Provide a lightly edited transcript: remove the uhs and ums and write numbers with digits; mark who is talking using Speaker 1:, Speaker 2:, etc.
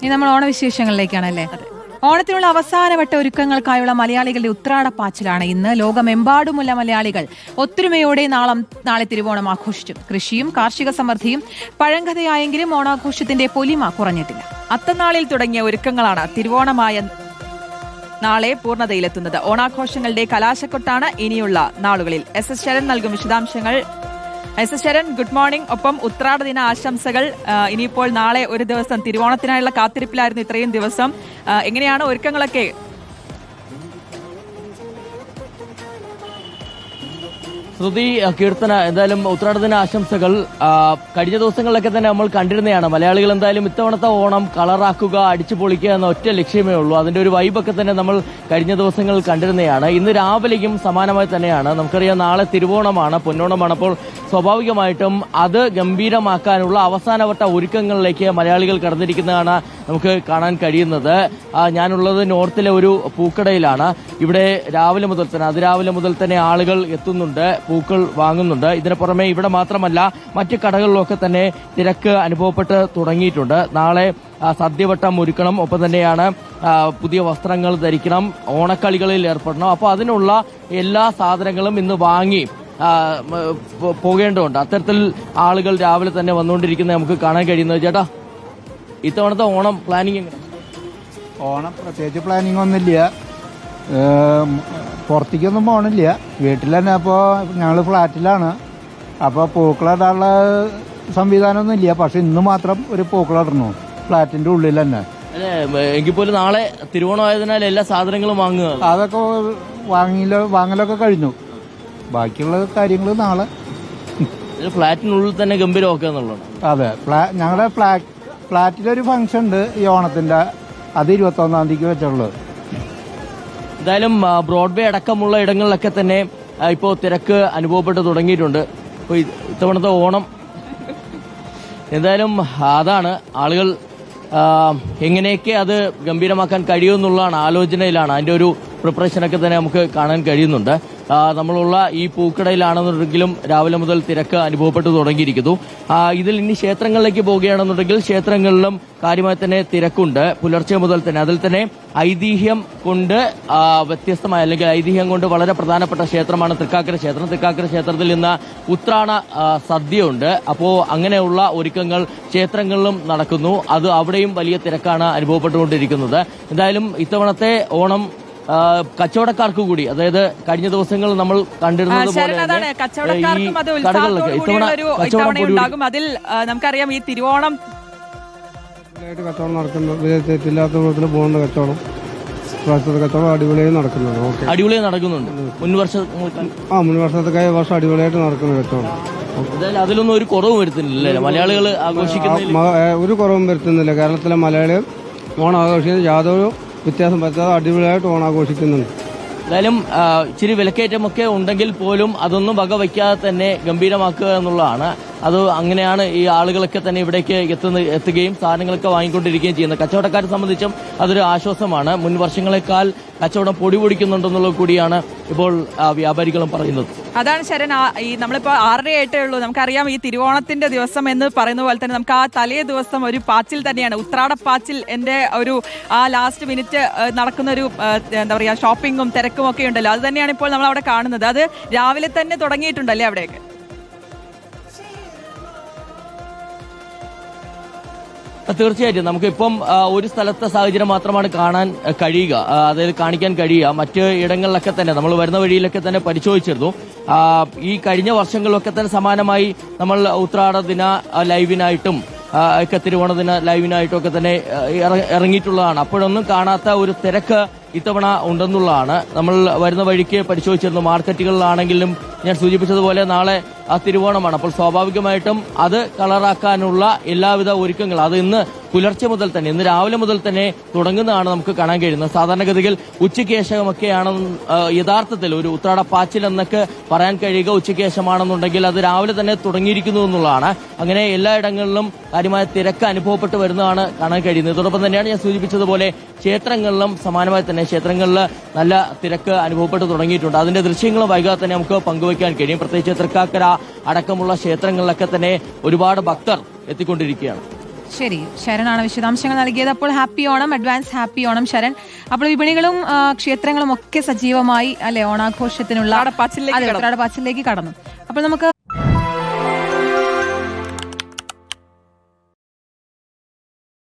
Speaker 1: ഇനി നമ്മൾ ഓണവിശേഷങ്ങളിലേക്കാണല്ലേ. ഓണത്തിനുള്ള അവസാനവട്ട ഒരുക്കങ്ങൾക്കായുള്ള മലയാളികളുടെ ഉത്രാടപ്പാച്ചിലാണ് ഇന്ന്. ലോകമെമ്പാടുമുള്ള മലയാളികൾ ഒത്തൊരുമയോടെ നാളെ തിരുവോണം ആഘോഷിച്ചു. കൃഷിയും കാർഷിക സമൃദ്ധിയും പഴങ്കഥയായെങ്കിലും ഓണാഘോഷത്തിന്റെ പൊലിമ കുറഞ്ഞിട്ടില്ല.
Speaker 2: അത്തനാളിൽ തുടങ്ങിയ ഒരുക്കങ്ങളാണ് തിരുവോണമായ നാളെ പൂർണ്ണതയിലെത്തുന്നത്. ഓണാഘോഷങ്ങളുടെ കലാശക്കൊട്ടാണ് ഇനിയുള്ള നാളുകളിൽ. എസ് എസ് ശരൺ നൽകും വിശദാംശങ്ങൾ. S S Sharan, good morning. ഒപ്പം ഉത്രാട ദിന ആശംസകൾ. ഇനിയിപ്പോൾ നാളെ ഒരു ദിവസം തിരുവോണത്തിനായുള്ള കാത്തിരിപ്പിലായിരുന്നു ഇത്രയും ദിവസം. എങ്ങനെയാണ് ഒരുക്കങ്ങളൊക്കെ?
Speaker 3: ശ്രുതി, കീർത്തന, എന്തായാലും ഉത്രാടദിന ആശംസകൾ. കഴിഞ്ഞ ദിവസങ്ങളിലൊക്കെ തന്നെ നമ്മൾ കണ്ടിരുന്നതാണ്. മലയാളികൾ എന്തായാലും ഇത്തവണത്തെ ഓണം കളറാക്കുക, അടിച്ചു പൊളിക്കുക എന്ന ഒറ്റ ലക്ഷ്യമേ ഉള്ളൂ. അതിന്റെ ഒരു വൈബൊക്കെ തന്നെ നമ്മൾ കഴിഞ്ഞ ദിവസങ്ങളിൽ കണ്ടിരുന്നതാണ്. ഇന്ന് രാവിലെയും സമാനമായി തന്നെയാണ്. നമുക്കറിയാം നാളെ തിരുവോണമാണ്, പൊന്നോണമാണ്. അപ്പോൾ സ്വാഭാവികമായിട്ടും അത് ഗംഭീരമാക്കാനുള്ള അവസാനവട്ട ഒരുക്കങ്ങളിലേക്ക് മലയാളികൾ കടന്നിരിക്കുന്നതാണ് നമുക്ക് കാണാൻ കഴിയുന്നത്. ഞാനുള്ളത് നോർത്തിലെ ഒരു പൂക്കടയിലാണ്. ഇവിടെ രാവിലെ മുതൽ തന്നെ അതിരാവിലെ മുതൽ തന്നെ ആളുകൾ എത്തുന്നുണ്ട്, പൂക്കൾ വാങ്ങുന്നുണ്ട്. ഇതിന് പുറമെ ഇവിടെ മാത്രമല്ല മറ്റ് കടകളിലൊക്കെ തന്നെ തിരക്ക് അനുഭവപ്പെട്ട് തുടങ്ങിയിട്ടുണ്ട്. നാളെ സദ്യവട്ടം ഒരുക്കണം, ഒപ്പം തന്നെയാണ് പുതിയ വസ്ത്രങ്ങൾ ധരിക്കണം, ഓണക്കളികളിൽ ഏർപ്പെടണം. അപ്പോൾ അതിനുള്ള എല്ലാ സാധനങ്ങളും ഇന്ന് വാങ്ങി പോകേണ്ടതുണ്ട്. അത്തരത്തിൽ ആളുകൾ രാവിലെ തന്നെ വന്നുകൊണ്ടിരിക്കുന്നത് നമുക്ക് കാണാൻ കഴിയുന്നത്. ചേട്ടാ, ഇത്തവണത്തെ ഓണം പ്ലാനിങ് എങ്ങനെ?
Speaker 4: ഓണം പ്രത്യേകിച്ച് പ്ലാനിങ് ഒന്നുമില്ല, പുറത്തേക്കൊന്നും പോകണില്ല, വീട്ടിൽ തന്നെ. അപ്പോൾ ഞങ്ങൾ ഫ്ലാറ്റിലാണ്, അപ്പോൾ പൂക്കളിടാനുള്ള സംവിധാനമൊന്നും ഇല്ല. പക്ഷെ ഇന്ന് മാത്രം ഒരു പൂക്കളിടണു ഫ്ലാറ്റിന്റെ ഉള്ളിൽ തന്നെ.
Speaker 3: എങ്കിൽ പോലും നാളെ തിരുവോണമായതിനാൽ എല്ലാ സാധനങ്ങളും വാങ്ങുക.
Speaker 4: അതൊക്കെ വാങ്ങലൊക്കെ കഴിഞ്ഞു. ബാക്കിയുള്ള കാര്യങ്ങൾ നാളെ
Speaker 3: ഫ്ലാറ്റിനുള്ളിൽ തന്നെ ഗംഭീരമാക്കുക എന്നുള്ളത്.
Speaker 4: അതെ, ഞങ്ങളുടെ ഫ്ലാറ്റിലൊരു ഫംഗ്ഷൻ ഉണ്ട് ഈ ഓണത്തിന്റെ, അത് 21-ാം തീയതിക്ക് വെച്ചുള്ളത്.
Speaker 3: എന്തായാലും ബ്രോഡ്വേ അടക്കമുള്ള ഇടങ്ങളിലൊക്കെ തന്നെ ഇപ്പോൾ തിരക്ക് അനുഭവപ്പെട്ട് തുടങ്ങിയിട്ടുണ്ട്. അപ്പോൾ ഇത്തവണത്തെ ഓണം എന്തായാലും അതാണ്, ആളുകൾ എങ്ങനെയൊക്കെ അത് ഗംഭീരമാക്കാൻ കഴിയുമെന്നുള്ളതാണ് ആലോചനയിലാണ്. അതിൻ്റെ ഒരു പ്രിപ്പറേഷനൊക്കെ തന്നെ നമുക്ക് കാണാൻ കഴിയുന്നുണ്ട്. നമ്മളുള്ള ഈ പൂക്കടയിലാണെന്നുണ്ടെങ്കിലും രാവിലെ മുതൽ തിരക്ക് അനുഭവപ്പെട്ടു തുടങ്ങിയിരിക്കുന്നു. ഇതിൽ ഇനി ക്ഷേത്രങ്ങളിലേക്ക് പോവുകയാണെന്നുണ്ടെങ്കിൽ ക്ഷേത്രങ്ങളിലും കാര്യമായി തന്നെ തിരക്കുണ്ട്. പുലർച്ചെ മുതൽ തന്നെ അതിൽ തന്നെ ഐതിഹ്യം കൊണ്ട് വ്യത്യസ്തമായ, അല്ലെങ്കിൽ ഐതിഹ്യം കൊണ്ട് വളരെ പ്രധാനപ്പെട്ട ക്ഷേത്രമാണ് തൃക്കാക്കര ക്ഷേത്രം. തൃക്കാക്കര ക്ഷേത്രത്തിൽ ഇന്ന് ഉത്രാട സദ്യ ഉണ്ട്. അപ്പോൾ അങ്ങനെയുള്ള ഒരുക്കങ്ങൾ ക്ഷേത്രങ്ങളിലും നടക്കുന്നു. അത് അവിടെയും വലിയ തിരക്കാണ് അനുഭവപ്പെട്ടുകൊണ്ടിരിക്കുന്നത്. എന്തായാലും ഇത്തവണത്തെ ഓണം കച്ചവടക്കാർക്ക് കൂടി, അതായത് കഴിഞ്ഞ ദിവസങ്ങൾ നമ്മൾ കണ്ടിരുന്നത് പോലെ
Speaker 2: കച്ചവടക്കാർക്കും അത് ഉത്സാഹത്തോടുകൂടിയുണ്ടാകും. അതിൽ നമുക്കറിയാം ഈ തിരുവോണം
Speaker 5: കച്ചവടം നടക്കുന്ന പോകുന്ന കച്ചവടം കച്ചവടം അടിപൊളിയായി നടക്കുന്നുണ്ട്.
Speaker 3: അടിപൊളിയായി നടക്കുന്നുണ്ട്. മുൻ
Speaker 5: വർഷത്തെ വർഷം അടിപൊളിയായിട്ട് നടക്കുന്ന കച്ചവടം.
Speaker 3: അതിലൊന്നും ഒരു കുറവും വരുത്തുന്നില്ല മലയാളികൾ ആഘോഷിക്കുന്ന
Speaker 5: ഒരു കുറവും വരുത്തുന്നില്ല. കേരളത്തിലെ മലയാളികൾ ഓണം ആഘോഷിക്കുന്നത് യാതൊരു വ്യത്യാസം പറ്റാതെ അടിപൊളിയായിട്ട് ഓണാഘോഷിക്കുന്നുണ്ട്.
Speaker 3: എന്തായാലും ഇച്ചിരി വിലക്കയറ്റമൊക്കെ ഉണ്ടെങ്കിൽ പോലും അതൊന്നും വകവയ്ക്കാതെ തന്നെ ഗംഭീരമാക്കുക എന്നുള്ളതാണ്. അത് അങ്ങനെയാണ് ഈ ആളുകളൊക്കെ തന്നെ ഇവിടേക്ക് എത്തുകയും സാധനങ്ങളൊക്കെ വാങ്ങിക്കൊണ്ടിരിക്കുകയും ചെയ്യുന്നത്. കച്ചവടക്കാരെ സംബന്ധിച്ചും അതൊരു ആശ്വാസമാണ്. മുൻ വർഷങ്ങളെക്കാൾ കച്ചവടം പൊടിപൊടിക്കുന്നുണ്ടെന്നുള്ളത് കൂടിയാണ് ഇപ്പോൾ വ്യാപാരികളും പറയുന്നത്.
Speaker 2: അതാണ് ശരൺ, ഈ നമ്മളിപ്പോൾ 6:30 ഉള്ളൂ. നമുക്കറിയാം ഈ തിരുവോണത്തിന്റെ ദിവസം എന്ന് പറയുന്ന പോലെ തന്നെ നമുക്ക് ആ തലേ ദിവസം ഒരു പാച്ചിൽ തന്നെയാണ്, ഉത്രാടപ്പാച്ചിൽ. എന്റെ ഒരു ആ ലാസ്റ്റ് മിനിറ്റ് നടക്കുന്ന ഒരു എന്താ പറയുക ഷോപ്പിങ്ങും തിരക്കും ഒക്കെ ഉണ്ടല്ലോ, അത് തന്നെയാണ് ഇപ്പോൾ നമ്മൾ അവിടെ കാണുന്നത്. അത് രാവിലെ തന്നെ തുടങ്ങിയിട്ടുണ്ടല്ലേ അവിടെയൊക്കെ?
Speaker 3: തീർച്ചയായിട്ടും നമുക്കിപ്പം ഒരു സ്ഥലത്തെ സാഹചര്യം മാത്രമാണ് കാണാൻ കഴിയുക, അതായത് കാണിക്കാൻ കഴിയുക. മറ്റ് ഇടങ്ങളിലൊക്കെ തന്നെ നമ്മൾ വരുന്ന വഴിയിലൊക്കെ തന്നെ പരിശോധിച്ചിരുന്നു. ഈ കഴിഞ്ഞ വർഷങ്ങളിലൊക്കെ തന്നെ സമാനമായി നമ്മൾ ഉത്രാട ദിന ലൈവിനായിട്ടും ഒക്കെ തിരുവോണ ദിന ലൈവിനായിട്ടും ഒക്കെ തന്നെ ഇറങ്ങിയിട്ടുള്ളതാണ്. അപ്പോഴൊന്നും കാണാത്ത ഒരു തിരക്ക് ഇത്തവണ ഉണ്ടെന്നുള്ളതാണ്. നമ്മൾ വരുന്ന വഴിക്ക് പരിശോധിച്ചിരുന്നു. മാർക്കറ്റുകളിലാണെങ്കിലും ഞാൻ സൂചിപ്പിച്ചതുപോലെ നാളെ തിരുവോണമാണ്. അപ്പോൾ സ്വാഭാവികമായിട്ടും അത് കളറാക്കാനുള്ള എല്ലാവിധ ഒരുക്കങ്ങളും അത് ഇന്ന് പുലർച്ചെ മുതൽ തന്നെ, ഇന്ന് രാവിലെ മുതൽ തന്നെ തുടങ്ങുന്നതാണ് നമുക്ക് കാണാൻ കഴിയുന്നത്. സാധാരണഗതിയിൽ ഉച്ചയ്ക്ക് ശേഷമൊക്കെയാണ് യഥാർത്ഥത്തിൽ ഒരു ഉത്രാടപ്പാച്ചിൽ എന്നൊക്കെ പറയാൻ കഴിയുക. ഉച്ചയ്ക്ക് ശേഷമാണെന്നുണ്ടെങ്കിൽ അത് രാവിലെ തന്നെ തുടങ്ങിയിരിക്കുന്നു എന്നുള്ളതാണ്. അങ്ങനെ എല്ലായിടങ്ങളിലും കാര്യമായ തിരക്ക് അനുഭവപ്പെട്ട് വരുന്നതാണ് കാണാൻ കഴിയുന്നത്. ഇതോടൊപ്പം തന്നെയാണ് ഞാൻ സൂചിപ്പിച്ചതുപോലെ ക്ഷേത്രങ്ങളിലും സമാനമായി തന്നെ ക്ഷേത്രങ്ങളിൽ നല്ല തിരക്ക് അനുഭവപ്പെട്ട് തുടങ്ങിയിട്ടുണ്ട്. അതിന്റെ ദൃശ്യങ്ങളും വൈകാതെ തന്നെ നമുക്ക് പങ്കുവയ്ക്കാൻ കഴിയും. പ്രത്യേകിച്ച് തൃക്കാക്കര അടക്കമുള്ള ക്ഷേത്രങ്ങളിലൊക്കെ തന്നെ ഒരുപാട് ഭക്തർ എത്തിക്കൊണ്ടിരിക്കുകയാണ്.
Speaker 1: ശരി, ശരണാണ് വിശദാംശങ്ങൾ നൽകിയത്. അപ്പോൾ happy Onam, advance happy Onam Sharan. അപ്പോൾ വിപണികളും ക്ഷേത്രങ്ങളും ഒക്കെ സജീവമായി അല്ലെ ഓണാഘോഷത്തിനുള്ള
Speaker 2: ഉത്രാടപ്പാച്ചിലേക്ക്
Speaker 1: ഉത്രാടപ്പാച്ചിലേക്ക് കടന്നു. അപ്പോൾ നമുക്ക്